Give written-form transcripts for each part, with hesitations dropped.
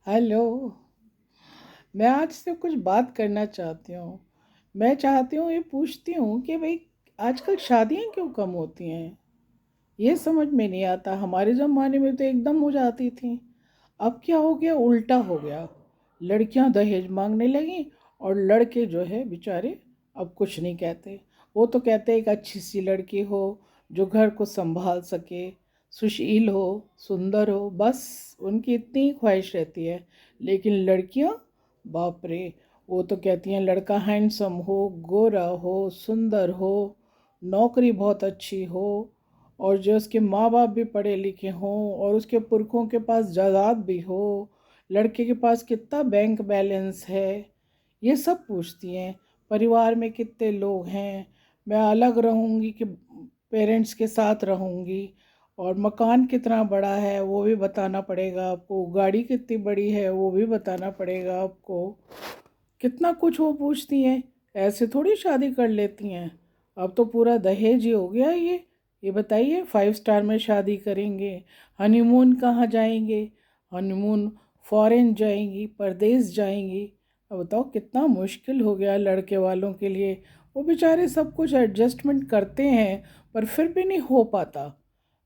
Hello. मैं आज से कुछ बात करना चाहती हूँ। मैं चाहती हूँ, ये पूछती हूँ कि भाई आजकल शादियाँ क्यों कम होती हैं। ये समझ में नहीं आता। हमारे ज़माने में तो एकदम हो जाती थी। अब क्या हो गया, उल्टा हो गया। लड़कियां दहेज मांगने लगी और लड़के जो है बेचारे अब कुछ नहीं कहते। वो तो कहते हैं एक अच्छी सी लड़की हो जो घर को संभाल सके, सुशील हो, सुंदर हो, बस उनकी इतनी ही ख्वाहिश रहती है। लेकिन लड़कियां, बाप रे, वो तो कहती हैं लड़का हैंडसम हो, गोरा हो, सुंदर हो, नौकरी बहुत अच्छी हो, और जो उसके माँ बाप भी पढ़े लिखे हों और उसके पुरखों के पास जायदाद भी हो, लड़के के पास कितना बैंक बैलेंस है, ये सब पूछती हैं। परिवार में कितने लोग हैं, मैं अलग रहूँगी कि पेरेंट्स के साथ रहूँगी, और मकान कितना बड़ा है वो भी बताना पड़ेगा आपको, गाड़ी कितनी बड़ी है वो भी बताना पड़ेगा आपको। कितना कुछ वो पूछती हैं। ऐसे थोड़ी शादी कर लेती हैं। अब तो पूरा दहेज ही हो गया ये बताइए, 5 स्टार में शादी करेंगे, हनीमून कहाँ जाएंगे, हनीमून फॉरेन जाएंगी, परदेश जाएंगी। अब बताओ कितना मुश्किल हो गया लड़के वालों के लिए। वो बेचारे सब कुछ एडजस्टमेंट करते हैं पर फिर भी नहीं हो पाता।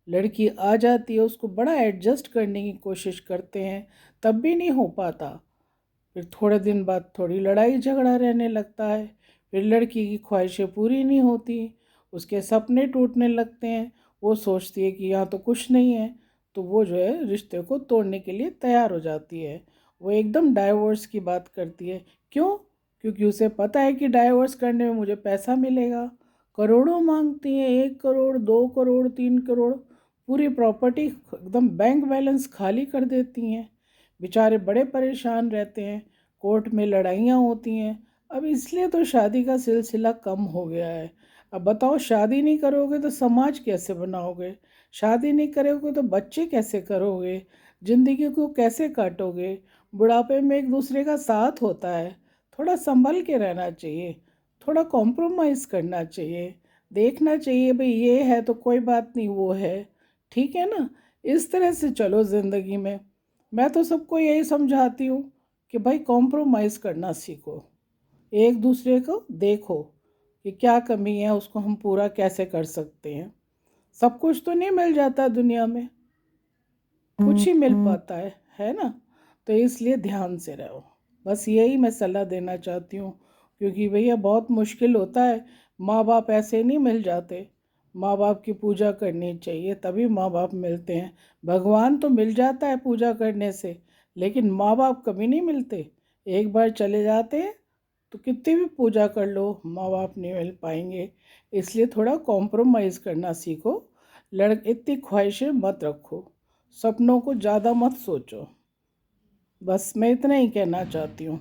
लड़की आ जाती है, उसको बड़ा एडजस्ट करने की कोशिश करते हैं, तब भी नहीं हो पाता। फिर थोड़े दिन बाद थोड़ी लड़ाई झगड़ा रहने लगता है। फिर लड़की की ख्वाहिशें पूरी नहीं होती, उसके सपने टूटने लगते हैं। वो सोचती है कि यहाँ तो कुछ नहीं है, तो वो जो है रिश्ते को तोड़ने के लिए तैयार हो जाती है। वो एकदम डाइवोर्स की बात करती है। क्यों? क्योंकि उसे पता है कि डाइवोर्स करने में मुझे पैसा मिलेगा। करोड़ों मांगती हैं, 1 करोड़, 2 करोड़, 3 करोड़, पूरी प्रॉपर्टी एकदम बैंक बैलेंस खाली कर देती हैं। बेचारे बड़े परेशान रहते हैं, कोर्ट में लड़ाइयाँ होती हैं। अब इसलिए तो शादी का सिलसिला कम हो गया है। अब बताओ, शादी नहीं करोगे तो समाज कैसे बनाओगे? शादी नहीं करोगे तो बच्चे कैसे करोगे? ज़िंदगी को कैसे काटोगे? बुढ़ापे में एक दूसरे का साथ होता है, थोड़ा संभल के रहना चाहिए, थोड़ा कॉम्प्रोमाइज़ करना चाहिए, देखना चाहिए भाई ये है तो कोई बात नहीं, वो है, ठीक है ना। इस तरह से चलो ज़िंदगी में। मैं तो सबको यही समझाती हूँ कि भाई कॉम्प्रोमाइज़ करना सीखो, एक दूसरे को देखो कि क्या कमी है, उसको हम पूरा कैसे कर सकते हैं। सब कुछ तो नहीं मिल जाता दुनिया में, कुछ ही मिल पाता है ना। तो इसलिए ध्यान से रहो। बस यही मैं सलाह देना चाहती हूँ, क्योंकि भैया बहुत मुश्किल होता है। माँ बाप ऐसे नहीं मिल जाते। माँ बाप की पूजा करनी चाहिए, तभी माँ बाप मिलते हैं। भगवान तो मिल जाता है पूजा करने से, लेकिन माँ बाप कभी नहीं मिलते। एक बार चले जाते हैं तो कितनी भी पूजा कर लो, माँ बाप नहीं मिल पाएंगे। इसलिए थोड़ा कॉम्प्रोमाइज़ करना सीखो। इतनी ख्वाहिशें मत रखो, सपनों को ज़्यादा मत सोचो। बस मैं इतना ही कहना चाहती हूँ।